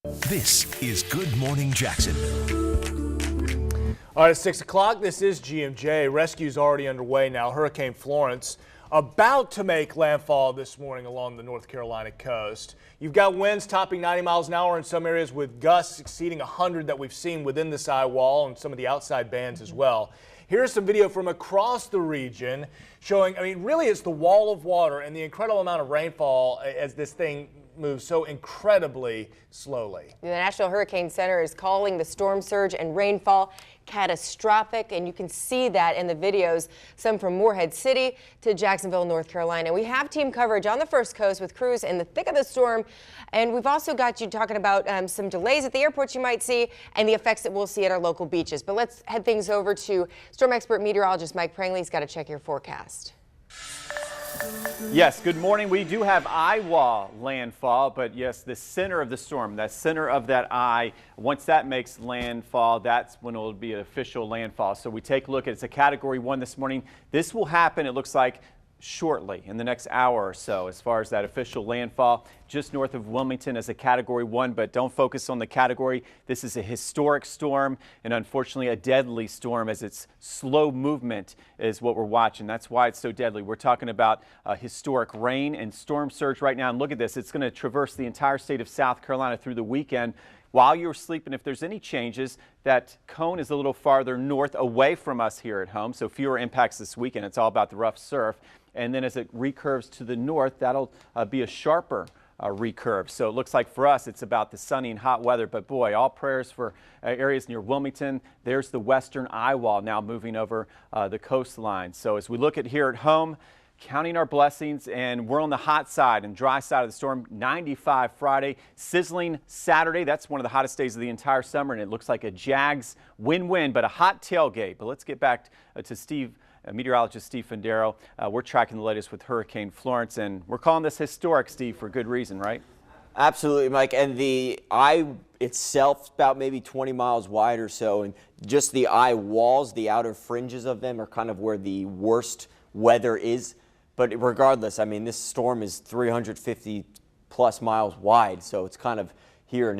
This is Good Morning Jacksonville. All right, at 6 o'clock, this is GMJ. Rescue's already underway now. Hurricane Florence about to make landfall this morning along the North Carolina coast. You've got winds topping 90 miles an hour in some areas with gusts exceeding 100 that we've seen within this eye wall and some of the outside bands as well. Here's some video from across the region showing, really it's the wall of water and the incredible amount of rainfall as this thing moves so incredibly slowly. The National Hurricane Center is calling the storm surge and rainfall catastrophic, and you can see that in the videos, some from Morehead City to Jacksonville, North Carolina. We have team coverage on the First Coast with crews in the thick of the storm, and we've also got you talking about some delays at the airports you might see and the effects that we'll see at our local beaches. But let's head things over to storm expert meteorologist Mike Prangley. He's got to check your forecast. Yes, good morning. We do have eye wall landfall, but yes, the center of the storm, that center of that eye, once that makes landfall, that's when it will be an official landfall. So we take a look at it's a Category 1 this morning. This will happen, it looks like, shortly in the next hour or so as far as that official landfall just north of Wilmington as a Category 1, but don't focus on the category. This is a historic storm and unfortunately a deadly storm as its slow movement is what we're watching. That's why it's so deadly. We're talking about historic rain and storm surge right now, and look at this. It's going to traverse the entire state of South Carolina through the weekend. While you're sleeping, if there's any changes, that cone is a little farther north away from us here at home, so fewer impacts this weekend. It's all about the rough surf. And then as it recurves to the north, that'll be a sharper recurve. So it looks like for us, it's about the sunny and hot weather. But boy, all prayers for areas near Wilmington. There's the western eye wall now moving over the coastline. So as we look at here at home, counting our blessings, and we're on the hot side and dry side of the storm. 95 Friday, sizzling Saturday. That's one of the hottest days of the entire summer, and it looks like a Jags win-win, but a hot tailgate. But let's get back to meteorologist Steve Fendero. We're tracking the latest with Hurricane Florence, and we're calling this historic, Steve, for good reason, right? Absolutely, Mike. And the eye itself is about maybe 20 miles wide or so, and just the eye walls, the outer fringes of them are kind of where the worst weather is. But regardless, this storm is 350 plus miles wide, so it's kind of here and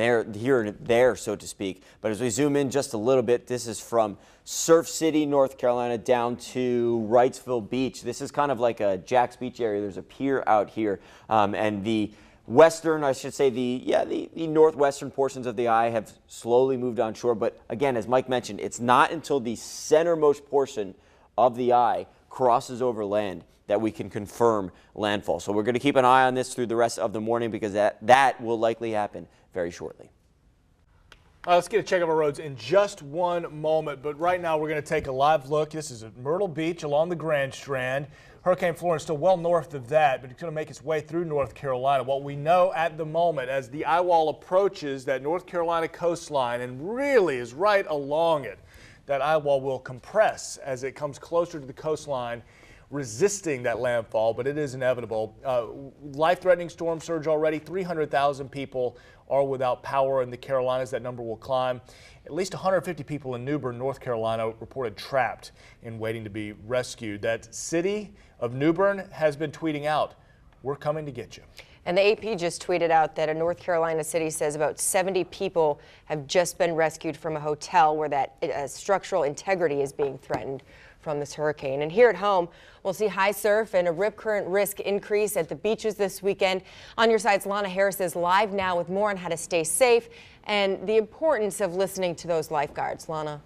there, so to speak. But as we zoom in just a little bit, this is from Surf City, North Carolina, down to Wrightsville Beach. This is kind of like a Jack's Beach area. There's a pier out here, and the western, I should say, the northwestern portions of the eye have slowly moved on shore. But again, as Mike mentioned, it's not until the centermost portion of the eye crosses over land that we can confirm landfall. So we're going to keep an eye on this through the rest of the morning because that will likely happen very shortly. Let's get a check of our roads in just one moment, but right now we're going to take a live look. This is at Myrtle Beach along the Grand Strand. Hurricane Florence still well north of that, but it's going to make its way through North Carolina. What we know at the moment as the eye wall approaches that North Carolina coastline and really is right along it, that eye wall will compress as it comes closer to the coastline, resisting that landfall, but it is inevitable. Life-threatening storm surge already. 300,000 people are without power in the Carolinas. That number will climb. At least 150 people in New Bern, North Carolina, reported trapped and waiting to be rescued. That city of New Bern has been tweeting out, "We're coming to get you." And the AP just tweeted out that a North Carolina city says about 70 people have just been rescued from a hotel where that structural integrity is being threatened from this hurricane. And here at home, we'll see high surf and a rip current risk increase at the beaches this weekend. On your sides, Lana Harris is live now with more on how to stay safe and the importance of listening to those lifeguards. Lana.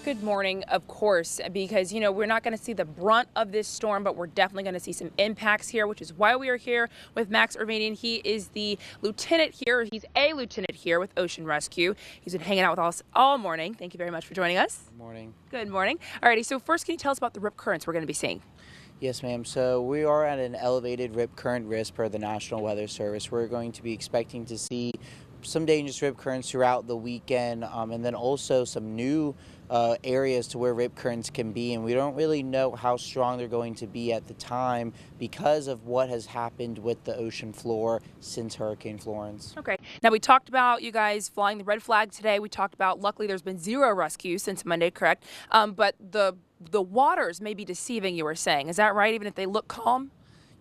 Good morning, of course, because, we're not going to see the brunt of this storm, but we're definitely going to see some impacts here, which is why we are here with Max Irvanian. He is the lieutenant here. He's a lieutenant here with Ocean Rescue. He's been hanging out with us all morning. Thank you very much for joining us. Good morning. Good morning. Alrighty, so first, can you tell us about the rip currents we're going to be seeing? Yes, ma'am. So we are at an elevated rip current risk per the National Weather Service. We're going to be expecting to see some dangerous rip currents throughout the weekend, and then also some new areas to where rip currents can be, and we don't really know how strong they're going to be at the time because of what has happened with the ocean floor since Hurricane Florence. Okay. Now, we talked about you guys flying the red flag today. We talked about, luckily, there's been 0 rescues since Monday, correct? But the waters may be deceiving, you were saying. Is that right, even if they look calm?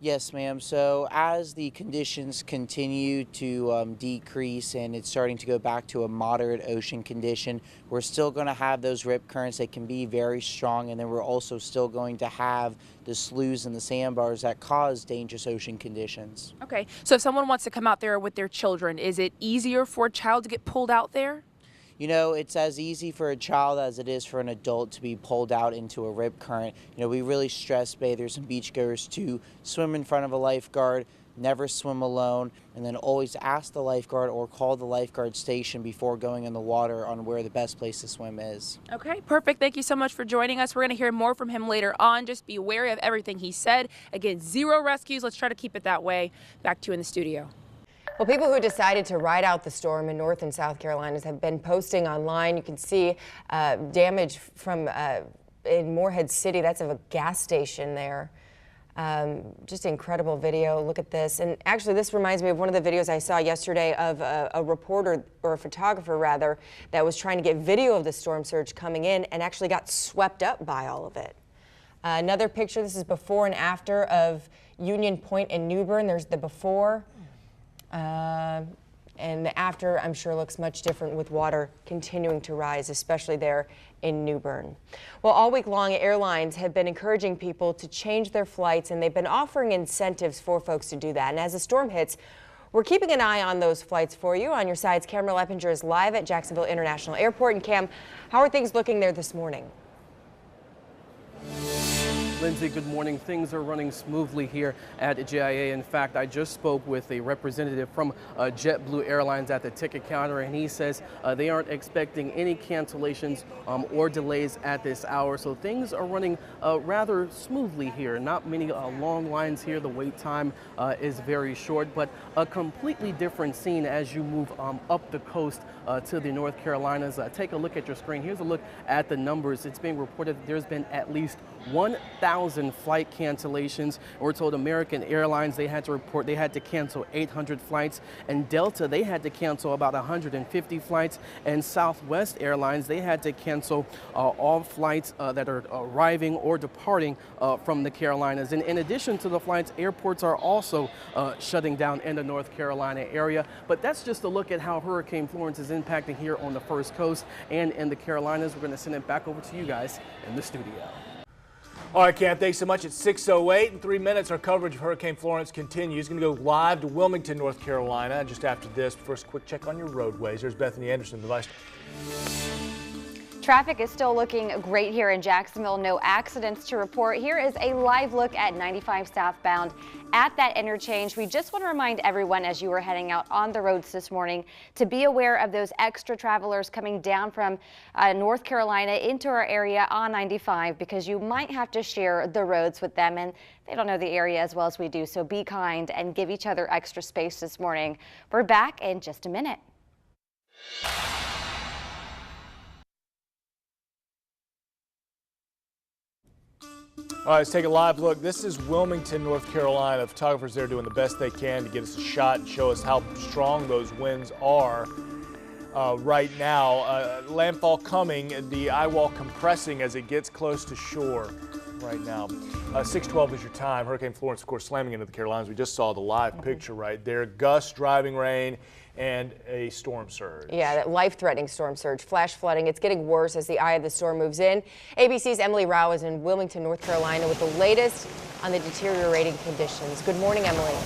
Yes, ma'am. So as the conditions continue to decrease and it's starting to go back to a moderate ocean condition, we're still going to have those rip currents that can be very strong, and then we're also still going to have the sloughs and the sandbars that cause dangerous ocean conditions. Okay, so if someone wants to come out there with their children, is it easier for a child to get pulled out there? You know, it's as easy for a child as it is for an adult to be pulled out into a rip current. You know, we really stress bathers and beachgoers to swim in front of a lifeguard, never swim alone, and then always ask the lifeguard or call the lifeguard station before going in the water on where the best place to swim is. Okay, perfect. Thank you so much for joining us. We're going to hear more from him later on. Just be wary of everything he said. Again, 0 rescues. Let's try to keep it that way. Back to you in the studio. Well, people who decided to ride out the storm in North and South Carolinas have been posting online. You can see damage from in Morehead City. That's of a gas station there. Just incredible video. Look at this. And actually, this reminds me of one of the videos I saw yesterday of a reporter, or a photographer rather, that was trying to get video of the storm surge coming in and actually got swept up by all of it. Another picture, this is before and after of Union Point and New Bern. There's the before. And the after, I'm sure, looks much different with water continuing to rise, especially there in New Bern. Well, all week long, airlines have been encouraging people to change their flights, and they've been offering incentives for folks to do that. And as the storm hits, we're keeping an eye on those flights for you. On your sides, Cameron Leppinger is live at Jacksonville International Airport. And Cam, how are things looking there this morning? Lindsay, good morning. Things are running smoothly here at JIA. In fact, I just spoke with a representative from JetBlue Airlines at the ticket counter, and he says they aren't expecting any cancellations or delays at this hour. So things are running rather smoothly here. Not many long lines here. The wait time is very short, but a completely different scene as you move up the coast to the North Carolinas. Take a look at your screen. Here's a look at the numbers. It's being reported that there's been at least 1,000 flight cancellations. We're told American Airlines, they had to cancel 800 flights, and Delta, they had to cancel about 150 flights, and Southwest Airlines, they had to cancel all flights that are arriving or departing from the Carolinas. And in addition to the flights, airports are also shutting down in the North Carolina area. But that's just a look at how Hurricane Florence is impacting here on the First Coast and in the Carolinas. We're going to send it back over to you guys in the studio. All right, Cam, thanks so much. It's 6:08. In 3 minutes, our coverage of Hurricane Florence continues. Going to go live to Wilmington, North Carolina, just after this. First, quick check on your roadways. There's Bethany Anderson, the Vice. Traffic is still looking great here in Jacksonville. No accidents to report. Here is a live look at 95 southbound at that interchange. We just want to remind everyone as you are heading out on the roads this morning to be aware of those extra travelers coming down from North Carolina into our area on 95, because you might have to share the roads with them, and they don't know the area as well as we do. So be kind and give each other extra space this morning. We're back in just a minute. All right, let's take a live look. This is Wilmington, North Carolina. Photographers there doing the best they can to get us a shot and show us how strong those winds are right now. Landfall coming, the eye wall compressing as it gets close to shore right now. 6:12 is your time. Hurricane Florence, of course, slamming into the Carolinas. We just saw the live picture right there. Gusts, driving rain, and a storm surge. Yeah, that life-threatening storm surge, flash flooding. It's getting worse as the eye of the storm moves in. ABC's Emily Rao is in Wilmington, North Carolina with the latest on the deteriorating conditions. Good morning, Emily.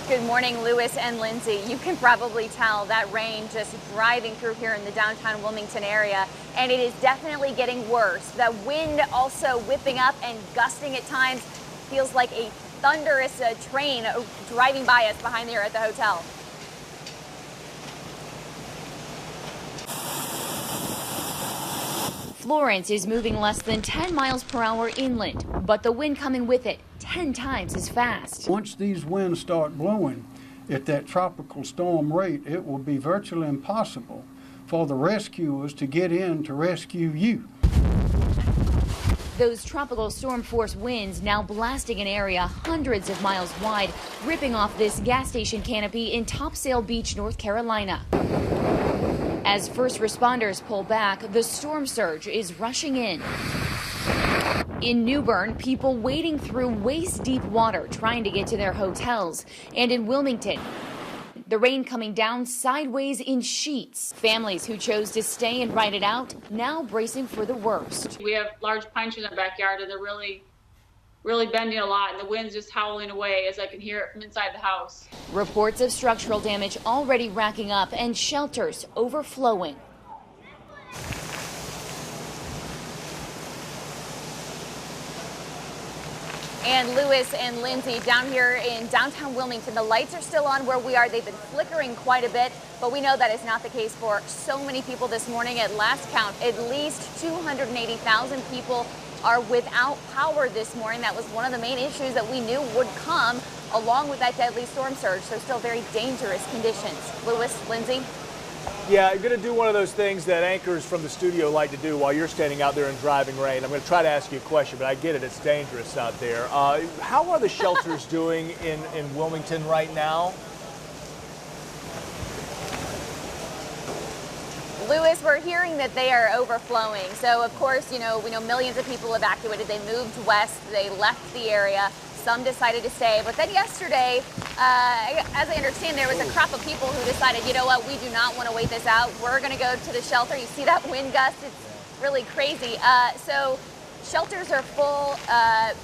Good morning, Lewis and Lindsay. You can probably tell that rain just driving through here in the downtown Wilmington area, and it is definitely getting worse. The wind also whipping up and gusting at times. Feels like a thunderous train driving by us behind there at the hotel. Florence is moving less than 10 miles per hour inland, but the wind coming with it 10 times as fast. Once these winds start blowing at that tropical storm rate, it will be virtually impossible for the rescuers to get in to rescue you. Those tropical storm force winds now blasting an area hundreds of miles wide, ripping off this gas station canopy in Topsail Beach, North Carolina. As first responders pull back, the storm surge is rushing in. In New Bern, people wading through waist-deep water trying to get to their hotels. And in Wilmington, the rain coming down sideways in sheets. Families who chose to stay and ride it out now bracing for the worst. We have large pine trees in our backyard, and they're really bending a lot, and the wind's just howling away as I can hear it from inside the house. Reports of structural damage already racking up and shelters overflowing. And Lewis and Lindsay, down here in downtown Wilmington, the lights are still on where we are. They've been flickering quite a bit, but we know that is not the case for so many people this morning. At last count, at least 280,000 people are without power this morning. That was one of the main issues that we knew would come along with that deadly storm surge. So still very dangerous conditions. Lewis, Lindsay. Yeah, I'm going to do one of those things that anchors from the studio like to do while you're standing out there in driving rain. I'm going to try to ask you a question, but I get it. It's dangerous out there. How are the shelters doing in Wilmington right now? Lewis, we're hearing that they are overflowing. So, of course, we know millions of people evacuated. They moved west. They left the area. Some decided to stay. But then yesterday, as I understand, there was a crop of people who decided, you know what, we do not want to wait this out. We're going to go to the shelter. You see that wind gust? It's really crazy. So shelters are full.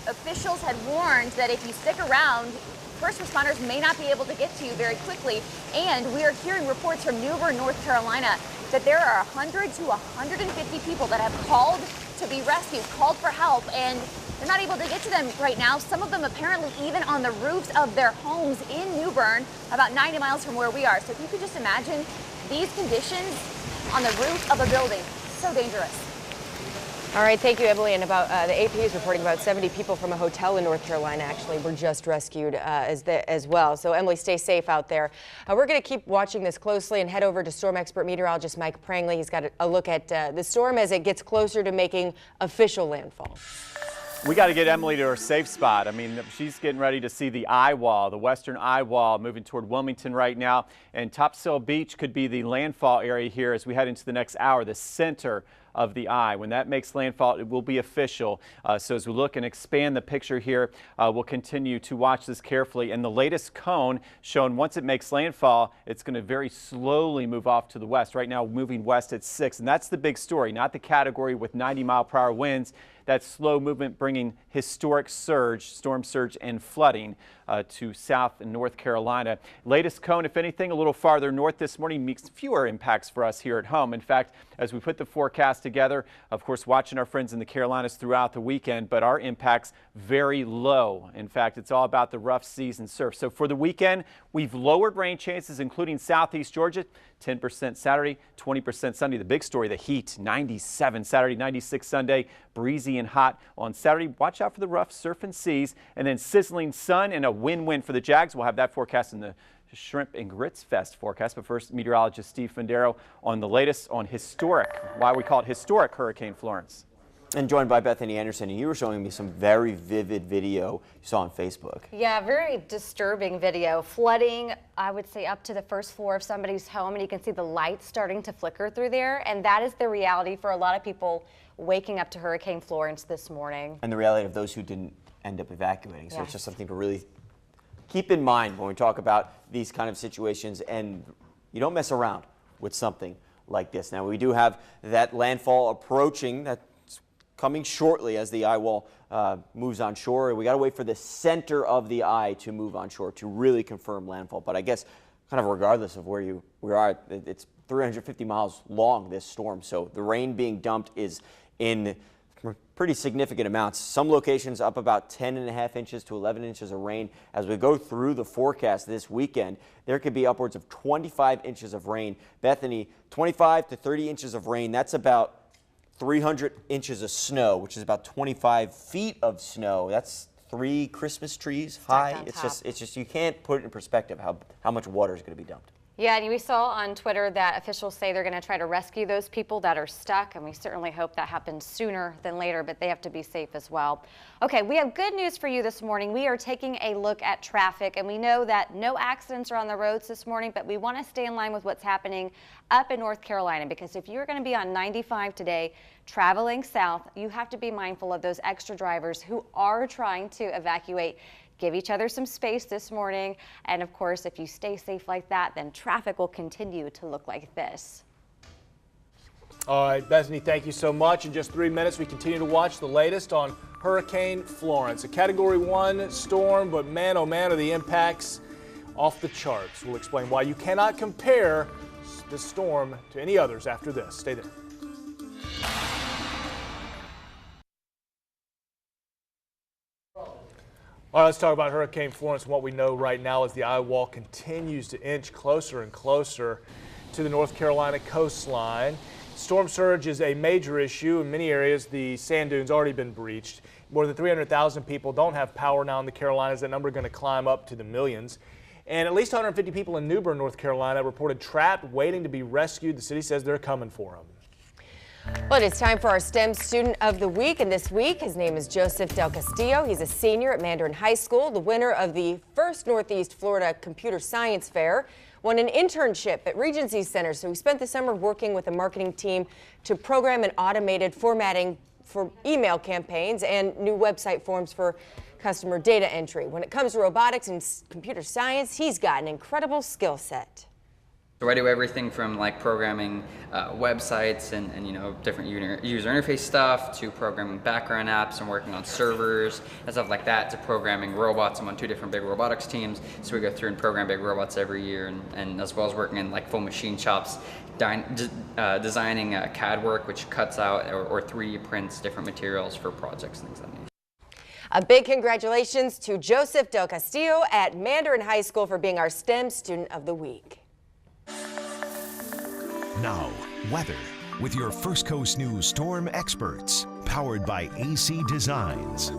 Officials had warned that if you stick around, first responders may not be able to get to you very quickly. And we are hearing reports from New Bern, North Carolina, that there are 100 to 150 people that have called to be rescued, called for help, and they're not able to get to them right now. Some of them apparently even on the roofs of their homes in New Bern, about 90 miles from where we are. So if you could just imagine these conditions on the roof of a building, so dangerous. All right, thank you, Emily. And about the AP is reporting about 70 people from a hotel in North Carolina actually were just rescued as well. So, Emily, stay safe out there. We're going to keep watching this closely and head over to storm expert meteorologist Mike Prangley. He's got a look at the storm as it gets closer to making official landfall. We got to get Emily to her safe spot. I mean, she's getting ready to see the eye wall, the western eye wall, moving toward Wilmington right now. And Topsail Beach could be the landfall area here as we head into the next hour, the center of the eye. When that makes landfall, it will be official. So as we look and expand the picture here, we'll continue to watch this carefully. And the latest cone shown once it makes landfall, it's going to very slowly move off to the west. Right now, moving west at 6. And that's the big story, not the category with 90-mile-per-hour winds. That slow movement bringing historic surge, storm surge and flooding to South and North Carolina. Latest cone, if anything, a little farther north this morning makes fewer impacts for us here at home. In fact, as we put the forecast together, of course, watching our friends in the Carolinas throughout the weekend, but our impacts very low. In fact, it's all about the rough seas and surf. So for the weekend, we've lowered rain chances, including southeast Georgia, 10% Saturday, 20% Sunday. The big story, the heat, 97 Saturday, 96 Sunday, breezy and hot on Saturday. Watch out for the rough surf and seas, and then sizzling sun and a win-win for the Jags. We'll have that forecast in the Shrimp and Grits Fest forecast. But first, meteorologist Steve Fundero on the latest on historic, why we call it historic Hurricane Florence. And joined by Bethany Anderson, and you were showing me some very vivid video you saw on Facebook. Yeah, very disturbing video. Flooding, I would say, up to the first floor of somebody's home, and you can see the lights starting to flicker through there. And that is the reality for a lot of people waking up to Hurricane Florence this morning. And the reality of those who didn't end up evacuating. So It's just something to really keep in mind when we talk about these kind of situations, and you don't mess around with something like this. Now, we do have that landfall approaching, that's coming shortly as the eye wall moves on shore. We got to wait for the center of the eye to move on shore to really confirm landfall. But I guess kind of regardless of where you are, it's 350 miles long, this storm. So the rain being dumped is in pretty significant amounts. Some locations up about 10.5 inches to 11 inches of rain. As we go through the forecast this weekend, there could be upwards of 25 inches of rain. Bethany, 25 to 30 inches of rain. That's about 300 inches of snow, which is about 25 feet of snow. That's 3 Christmas trees high. It's just you can't put it in perspective how much water is going to be dumped. Yeah, and we saw on Twitter that officials say they're going to try to rescue those people that are stuck, and we certainly hope that happens sooner than later, but they have to be safe as well. Okay, we have good news for you this morning. We are taking a look at traffic, and we know that no accidents are on the roads this morning, but we want to stay in line with what's happening up in North Carolina, because if you're going to be on 95 today traveling south, you have to be mindful of those extra drivers who are trying to evacuate. Give each other some space this morning. And of course, if you stay safe like that, then traffic will continue to look like this. All right, Bethany, thank you so much. In just 3 minutes, we continue to watch the latest on Hurricane Florence. A Category 1 storm, but man, oh man, are the impacts off the charts. We'll explain why you cannot compare this storm to any others after this. Stay there. All right, let's talk about Hurricane Florence. What we know right now is the eye wall continues to inch closer and closer to the North Carolina coastline. Storm surge is a major issue. In many areas, the sand dunes already been breached. More than 300,000 people don't have power now in the Carolinas. That number is going to climb up to the millions. And at least 150 people in New Bern, North Carolina, reported trapped, waiting to be rescued. The city says they're coming for them. Well, it's time for our STEM Student of the Week, and this week his name is Joseph Del Castillo. He's a senior at Mandarin High School, the winner of the first Northeast Florida Computer Science Fair, won an internship at Regency Center, so he spent the summer working with a marketing team to program an automated formatting for email campaigns and new website forms for customer data entry. When it comes to robotics and computer science, he's got an incredible skill set. So I do everything from like programming websites and you know, different user interface stuff, to programming background apps and working on servers and stuff like that, to programming robots. I'm on 2 different big robotics teams, so we go through and program big robots every year, and as well as working in like full machine shops, designing CAD work, which cuts out or 3D prints different materials for projects and things like that. A big congratulations to Joseph Del Castillo at Mandarin High School for being our STEM Student of the Week. Now, weather with your First Coast News storm experts, powered by AC Designs.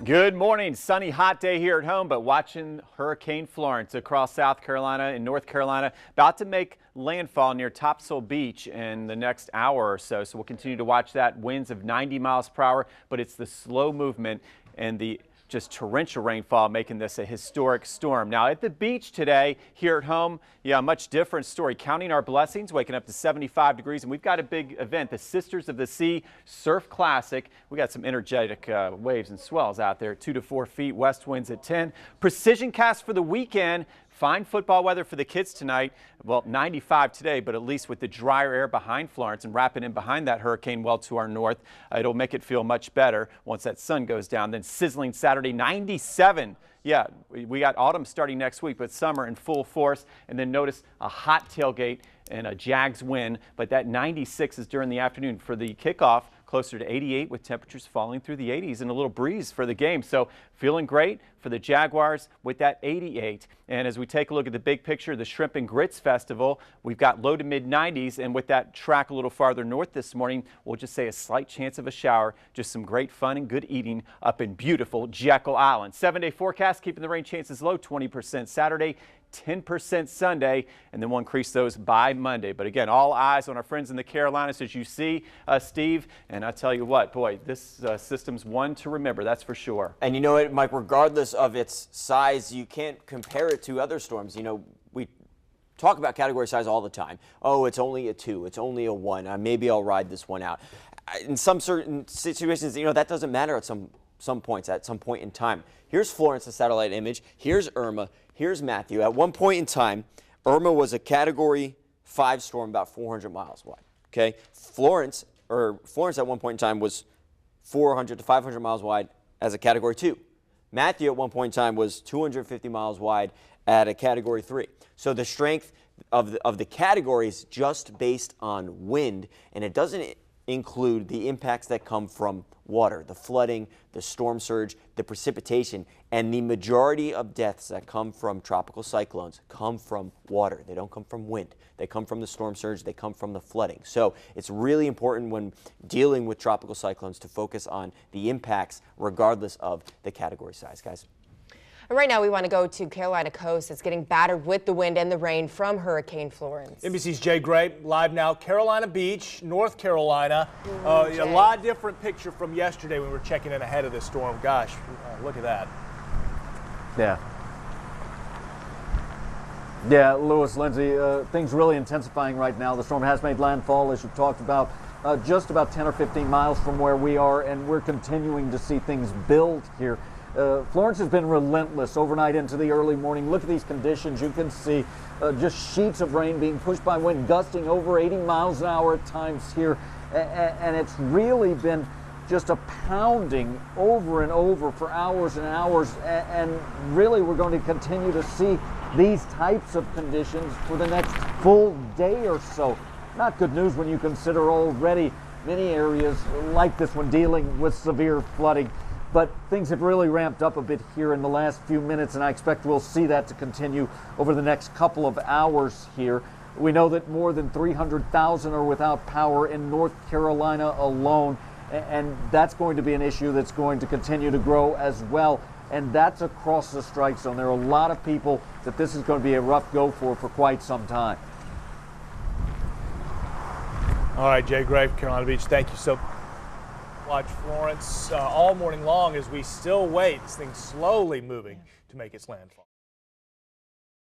Good morning. Sunny, hot day here at home, but watching Hurricane Florence across South Carolina and North Carolina, about to make landfall near Topsail Beach in the next hour or so. So we'll continue to watch that. Winds of 90 miles per hour, but it's the slow movement and the just torrential rainfall making this a historic storm. Now at the beach today, here at home, yeah, a much different story. Counting our blessings, waking up to 75 degrees, and we've got a big event, the Sisters of the Sea Surf Classic. We got some energetic waves and swells out there, 2 to 4 feet, west winds at 10. Precision cast for the weekend. Fine football weather for the kids tonight. Well, 95 today, but at least with the drier air behind Florence and wrapping in behind that hurricane well to our north, it'll make it feel much better once that sun goes down. Then sizzling Saturday, 97. Yeah, we got autumn starting next week, but summer in full force. And then notice a hot tailgate and a Jags win, but that 96 is during the afternoon for the kickoff. Closer to 88 with temperatures falling through the 80s and a little breeze for the game. So feeling great for the Jaguars with that 88. And as we take a look at the big picture, the Shrimp and Grits Festival, we've got low to mid 90s. And with that track a little farther north this morning, we'll just say a slight chance of a shower. Just some great fun and good eating up in beautiful Jekyll Island. 7-day forecast, keeping the rain chances low, 20% Saturday, 10% Sunday, and then we'll increase those by Monday. But again, all eyes on our friends in the Carolinas, as you see, Steve. And I tell you what, boy, this system's one to remember, that's for sure. And you know what, Mike, regardless of its size, you can't compare it to other storms. You know, we talk about category size all the time. Oh, it's only a 2, it's only a 1. Maybe I'll ride this one out. In some certain situations, you know, that doesn't matter at some points, at some point in time. Here's Florence, a satellite image. Here's Irma. Here's Matthew. At one point in time, Irma was a Category 5 storm about 400 miles wide. Okay, Florence at one point in time was 400 to 500 miles wide as a Category 2. Matthew at one point in time was 250 miles wide at a Category 3. So the strength of the category is just based on wind, and it doesn't include the impacts that come from water, the flooding, the storm surge, the precipitation, and the majority of deaths that come from tropical cyclones come from water. They don't come from wind. They come from the storm surge. They come from the flooding. So it's really important when dealing with tropical cyclones to focus on the impacts regardless of the category size, guys. And right now we want to go to Carolina coast. It's getting battered with the wind and the rain from Hurricane Florence. NBC's Jay Gray live now, Carolina Beach, North Carolina. A lot different picture from yesterday when we were checking in ahead of this storm. Gosh, look at that. Yeah, Lewis, Lindsay, things really intensifying right now. The storm has made landfall, as you talked about, just about 10 or 15 miles from where we are, and we're continuing to see things build here. Florence has been relentless overnight into the early morning. Look at these conditions. You can see just sheets of rain being pushed by wind, gusting over 80 miles an hour at times here. And it's really been just a pounding over and over for hours and hours. And really, we're going to continue to see these types of conditions for the next full day or so. Not good news when you consider already many areas like this one dealing with severe flooding. But things have really ramped up a bit here in the last few minutes, and I expect we'll see that to continue over the next couple of hours here. We know that more than 300,000 are without power in North Carolina alone, and that's going to be an issue that's going to continue to grow as well. And that's across the strike zone. There are a lot of people that this is going to be a rough go for quite some time. All right, Jay Gray, Carolina Beach, thank you so much. Watch Florence all morning long as we still wait. This thing's slowly moving to make its landfall.